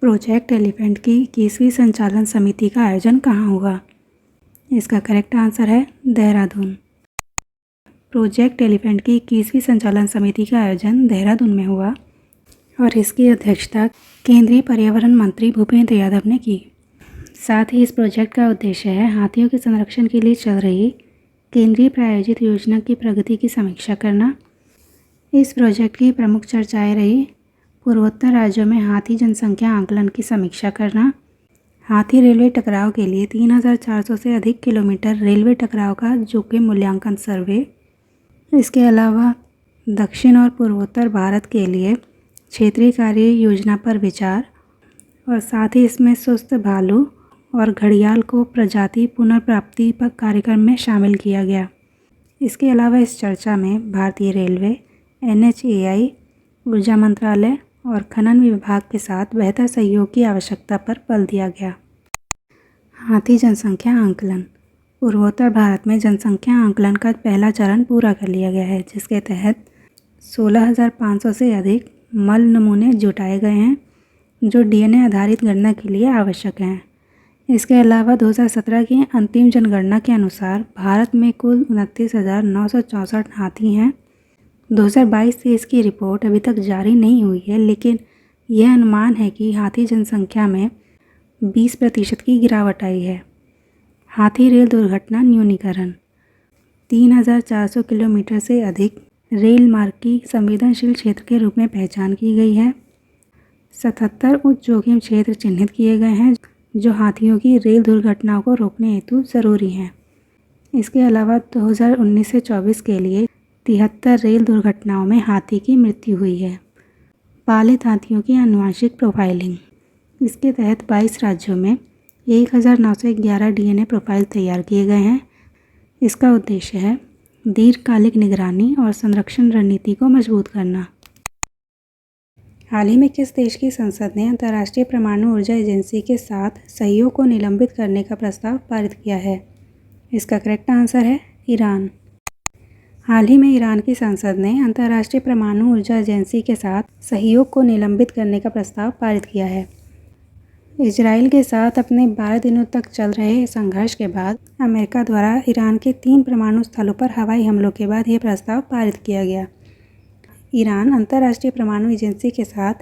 Project elephant की 21वीं संचालन समिति का आयोजन कहाँ हुआ? इसका करेक्ट आंसर है देहरादून। प्रोजेक्ट एलिफेंट की 21वीं संचालन समिति का आयोजन देहरादून में हुआ और इसकी अध्यक्षता केंद्रीय पर्यावरण मंत्री भूपेंद्र यादव ने की। साथ ही इस प्रोजेक्ट का उद्देश्य है हाथियों के संरक्षण के लिए चल रही केंद्रीय प्रायोजित योजना की प्रगति की समीक्षा करना। इस प्रोजेक्ट की प्रमुख चर्चाएं रही पूर्वोत्तर राज्यों में हाथी जनसंख्या आंकलन की समीक्षा करना, हाथी रेलवे टकराव के लिए 3400 से अधिक किलोमीटर रेलवे टकराव का जोखिम मूल्यांकन सर्वे। इसके अलावा दक्षिण और पूर्वोत्तर भारत के लिए क्षेत्रीय कार्य योजना पर विचार और साथ ही इसमें सुस्त भालू और घड़ियाल को प्रजाति पुनर्प्राप्ति पर कार्यक्रम में शामिल किया गया। इसके अलावा इस चर्चा में भारतीय रेलवे, NHAI, ऊर्जा मंत्रालय और खनन विभाग के साथ बेहतर सहयोग की आवश्यकता पर बल दिया गया। हाथी जनसंख्या आंकलन। पूर्वोत्तर भारत में जनसंख्या आंकलन का पहला चरण पूरा कर लिया गया है, जिसके तहत 16,500 से अधिक मल नमूने जुटाए गए हैं जो DNA आधारित गणना के लिए आवश्यक हैं। इसके अलावा 2017 की अंतिम जनगणना के अनुसार भारत में कुल 29,964 हाथी हैं। 2022 से इसकी रिपोर्ट अभी तक जारी नहीं हुई है, लेकिन यह अनुमान है कि हाथी जनसंख्या में 20% की गिरावट आई है। हाथी रेल दुर्घटना न्यूनीकरण। 3,400 किलोमीटर से अधिक रेल मार्ग की संवेदनशील क्षेत्र के रूप में पहचान की गई है। 77 उच्च जोखिम क्षेत्र चिन्हित किए गए हैं जो हाथियों की रेल दुर्घटनाओं को रोकने हेतु ज़रूरी हैं। इसके अलावा 2019 से 24 के लिए 73 रेल दुर्घटनाओं में हाथी की मृत्यु हुई है। पालित हाथियों की आनुवंशिक प्रोफाइलिंग। इसके तहत 22 राज्यों में 1911 DNA प्रोफाइल तैयार किए गए हैं। इसका उद्देश्य है दीर्घकालिक निगरानी और संरक्षण रणनीति को मजबूत करना। हाल ही में किस देश की संसद ने अंतर्राष्ट्रीय परमाणु ऊर्जा एजेंसी के साथ सहयोग को निलंबित करने का प्रस्ताव पारित किया है? इसका करेक्ट आंसर है ईरान। हाल ही में ईरान की संसद ने अंतर्राष्ट्रीय परमाणु ऊर्जा एजेंसी के साथ सहयोग को निलंबित करने का प्रस्ताव पारित किया है। इजराइल के साथ अपने 12 दिनों तक चल रहे संघर्ष के बाद अमेरिका द्वारा ईरान के 3 परमाणु स्थलों पर हवाई हमलों के बाद यह प्रस्ताव पारित किया गया। ईरान अंतर्राष्ट्रीय परमाणु एजेंसी के साथ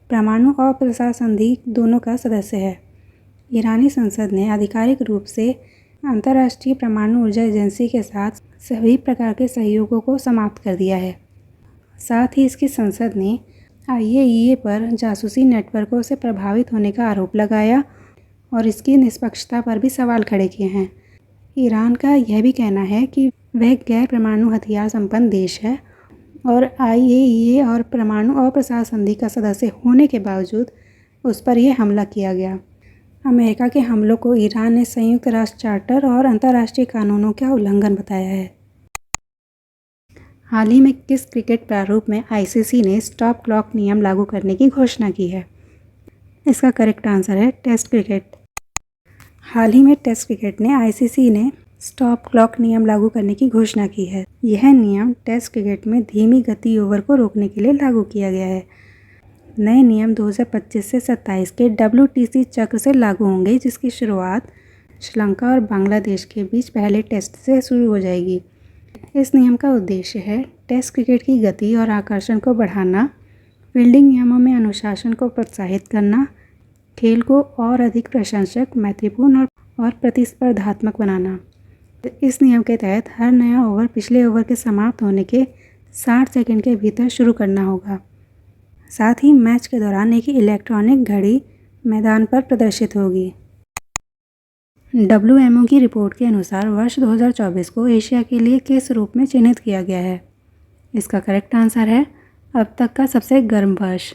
परमाणु अप्रसार संधि दोनों का सदस्य है। ईरानी संसद ने आधिकारिक रूप से अंतर्राष्ट्रीय परमाणु ऊर्जा एजेंसी के साथ सभी प्रकार के सहयोगों को समाप्त कर दिया है। साथ ही इसकी संसद ने IAEA पर जासूसी नेटवर्कों से प्रभावित होने का आरोप लगाया और इसकी निष्पक्षता पर भी सवाल खड़े किए हैं। ईरान का यह भी कहना है कि वह गैर परमाणु हथियार संपन्न देश है और IAEA और परमाणु अप्रसार संधि का सदस्य होने के बावजूद उस पर यह हमला किया गया। अमेरिका के हमलों को ईरान ने संयुक्त राष्ट्र चार्टर और अंतर्राष्ट्रीय कानूनों का उल्लंघन बताया है। हाल ही में किस क्रिकेट प्रारूप में ICC ने स्टॉप क्लॉक नियम लागू करने की घोषणा की है? इसका करेक्ट आंसर है टेस्ट क्रिकेट। हाल ही में टेस्ट क्रिकेट ने ICC ने स्टॉप क्लॉक नियम लागू करने की घोषणा की है। यह नियम टेस्ट क्रिकेट में धीमी गति ओवर को रोकने के लिए लागू किया गया है। नए नियम 2025 से 27 के WTC चक्र से लागू होंगे, जिसकी शुरुआत श्रीलंका और बांग्लादेश के बीच पहले टेस्ट से शुरू हो जाएगी। इस नियम का उद्देश्य है टेस्ट क्रिकेट की गति और आकर्षण को बढ़ाना, फील्डिंग नियमों में अनुशासन को प्रोत्साहित करना, खेल को और अधिक प्रशंसक, मैत्रीपूर्ण और प्रतिस्पर्धात्मक बनाना। इस नियम के तहत हर नया ओवर पिछले ओवर के समाप्त होने के 60 सेकंड के भीतर शुरू करना होगा। साथ ही मैच के दौरान एक इलेक्ट्रॉनिक घड़ी मैदान पर प्रदर्शित होगी। WMO की रिपोर्ट के अनुसार वर्ष 2024 को एशिया के लिए किस रूप में चिन्हित किया गया है? इसका करेक्ट आंसर है अब तक का सबसे गर्म वर्ष।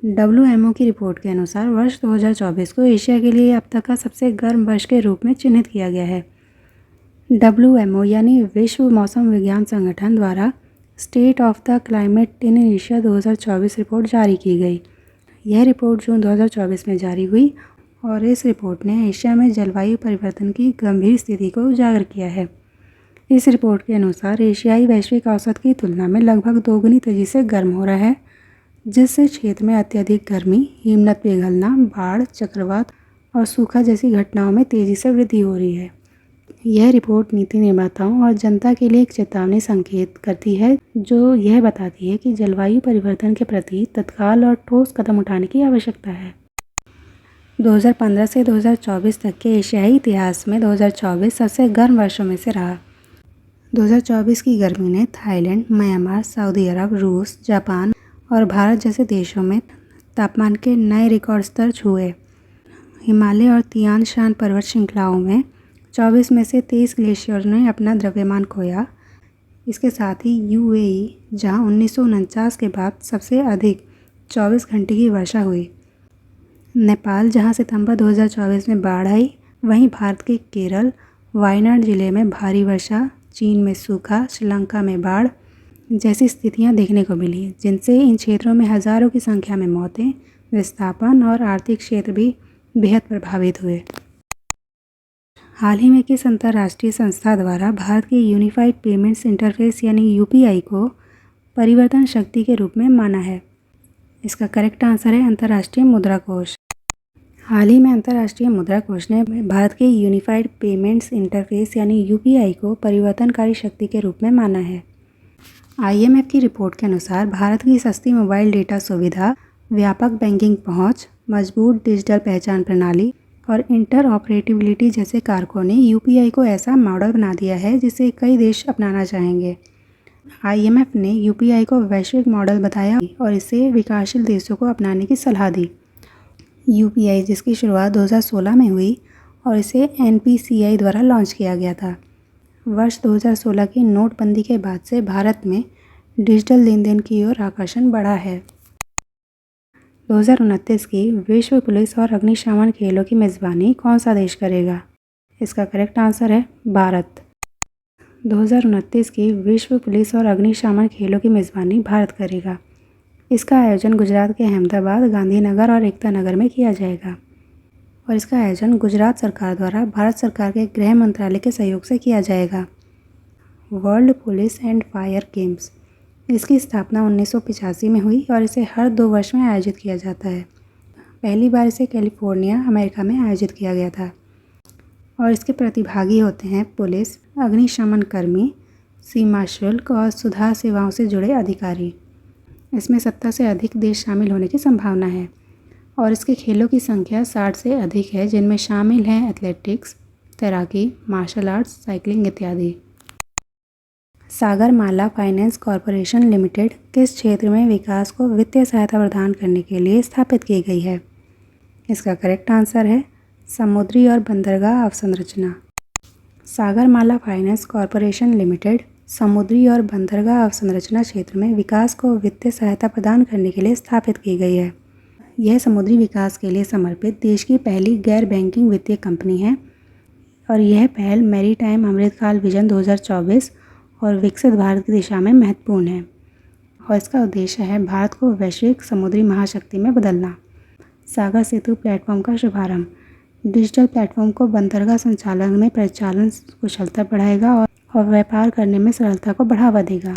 WMO की रिपोर्ट के अनुसार वर्ष 2024 को एशिया के लिए अब तक का सबसे गर्म वर्ष के रूप में चिन्हित किया गया है। WMO यानी विश्व मौसम विज्ञान संगठन द्वारा state of the climate in Asia 2024 report जारी की गई। यह रिपोर्ट जून 2024 में जारी हुई और इस रिपोर्ट ने एशिया में जलवायु परिवर्तन की गंभीर स्थिति को उजागर किया है। इस रिपोर्ट के अनुसार एशियाई वैश्विक औसत की तुलना में लगभग दोगुनी तेज़ी से गर्म हो रहा है। जिससे क्षेत्र में अत्यधिक गर्मी, हिमनद पिघलना, बाढ़, चक्रवात और सूखा जैसी घटनाओं में तेज़ी से वृद्धि हो रही है। यह रिपोर्ट नीति निर्माताओं और जनता के लिए एक चेतावनी संकेत करती है, जो यह बताती है कि जलवायु परिवर्तन के प्रति तत्काल और ठोस कदम उठाने की आवश्यकता है। 2015 से 2024 तक के एशियाई इतिहास में 2024 सबसे गर्म वर्षों में से रहा। 2024 की गर्मी ने थाईलैंड, म्यांमार, सऊदी अरब, रूस, जापान और भारत जैसे देशों में तापमान के नए रिकॉर्ड स्तर छुए। हिमालय और तियान शान पर्वत श्रृंखलाओं में 24 में से 23 ग्लेशियरों ने अपना द्रव्यमान खोया। इसके साथ ही यूएई, जहां 1949 के बाद सबसे अधिक 24 घंटे की वर्षा हुई, नेपाल, जहां सितंबर 2024 में बाढ़ आई, वहीं भारत के केरल, वायनाड जिले में भारी वर्षा, चीन में सूखा, श्रीलंका में बाढ़ जैसी स्थितियां देखने को मिली, जिनसे इन क्षेत्रों में हज़ारों की संख्या में मौतें, विस्थापन और आर्थिक क्षेत्र भी बेहद प्रभावित हुए। हाल ही में किस अंतर्राष्ट्रीय संस्था द्वारा भारत के यूनिफाइड पेमेंट्स इंटरफेस यानी यूपीआई को परिवर्तन शक्ति के रूप में माना है? इसका करेक्ट आंसर है अंतर्राष्ट्रीय मुद्रा कोष। हाल ही में अंतर्राष्ट्रीय मुद्रा कोष ने भारत के यूनिफाइड पेमेंट्स इंटरफेस यानी यूपीआई को परिवर्तनकारी शक्ति के रूप में माना है। आईएमएफ की रिपोर्ट के अनुसार भारत की सस्ती मोबाइल डेटा सुविधा, व्यापक बैंकिंग पहुंच, मजबूत डिजिटल पहचान प्रणाली और इंटरऑपरेटिबिलिटी जैसे कारकों ने यूपीआई को ऐसा मॉडल बना दिया है जिसे कई देश अपनाना चाहेंगे। आईएमएफ ने यूपीआई को वैश्विक मॉडल बताया और इसे विकासशील देशों को अपनाने की सलाह दी। यूपीआई, जिसकी शुरुआत 2016 में हुई और इसे एनपीसीआई द्वारा लॉन्च किया गया था। वर्ष 2016 की नोटबंदी के बाद से भारत में डिजिटल लेन देन की ओर आकर्षण बढ़ा है। 2029 की विश्व पुलिस और अग्निशमन खेलों की मेज़बानी कौन सा देश करेगा? इसका करेक्ट आंसर है भारत। 2029 की विश्व पुलिस और अग्निशमन खेलों की मेज़बानी भारत करेगा। इसका आयोजन गुजरात के अहमदाबाद, गांधीनगर और एकता नगर में किया जाएगा और इसका आयोजन गुजरात सरकार द्वारा भारत सरकार के गृह मंत्रालय के सहयोग से किया जाएगा। World police and fire games, इसकी स्थापना 1985 में हुई और इसे हर 2 वर्ष में आयोजित किया जाता है। पहली बार इसे कैलिफोर्निया, अमेरिका में आयोजित किया गया था और इसके प्रतिभागी होते हैं पुलिस, अग्निशमन कर्मी, सीमा शुल्क और सुधार सेवाओं से जुड़े अधिकारी। इसमें 70 से अधिक देश शामिल होने की संभावना है और इसके खेलों की संख्या 60 से अधिक है, जिनमें शामिल हैं एथलेटिक्स, तैराकी, मार्शल आर्ट्स, साइकिलिंग इत्यादि। सागरमाला फाइनेंस कॉरपोरेशन लिमिटेड किस क्षेत्र में विकास को वित्तीय सहायता प्रदान करने के लिए स्थापित की गई है? इसका करेक्ट आंसर है समुद्री और बंदरगाह अवसंरचना। सागरमाला फाइनेंस कॉरपोरेशन लिमिटेड समुद्री और बंदरगाह अवसंरचना क्षेत्र में विकास को वित्तीय सहायता प्रदान करने के लिए स्थापित की गई है। यह समुद्री विकास के लिए समर्पित देश की पहली गैर बैंकिंग वित्तीय कंपनी है और यह पहल मैरीटाइम अमृतकाल विजन 2024 और विकसित भारत की दिशा में महत्वपूर्ण है और इसका उद्देश्य है भारत को वैश्विक समुद्री महाशक्ति में बदलना। सागर सेतु प्लेटफॉर्म का शुभारंभ डिजिटल प्लेटफॉर्म को बंदरगाह संचालन में परिचालन कुशलता बढ़ाएगा और व्यापार करने में सरलता को बढ़ावा देगा।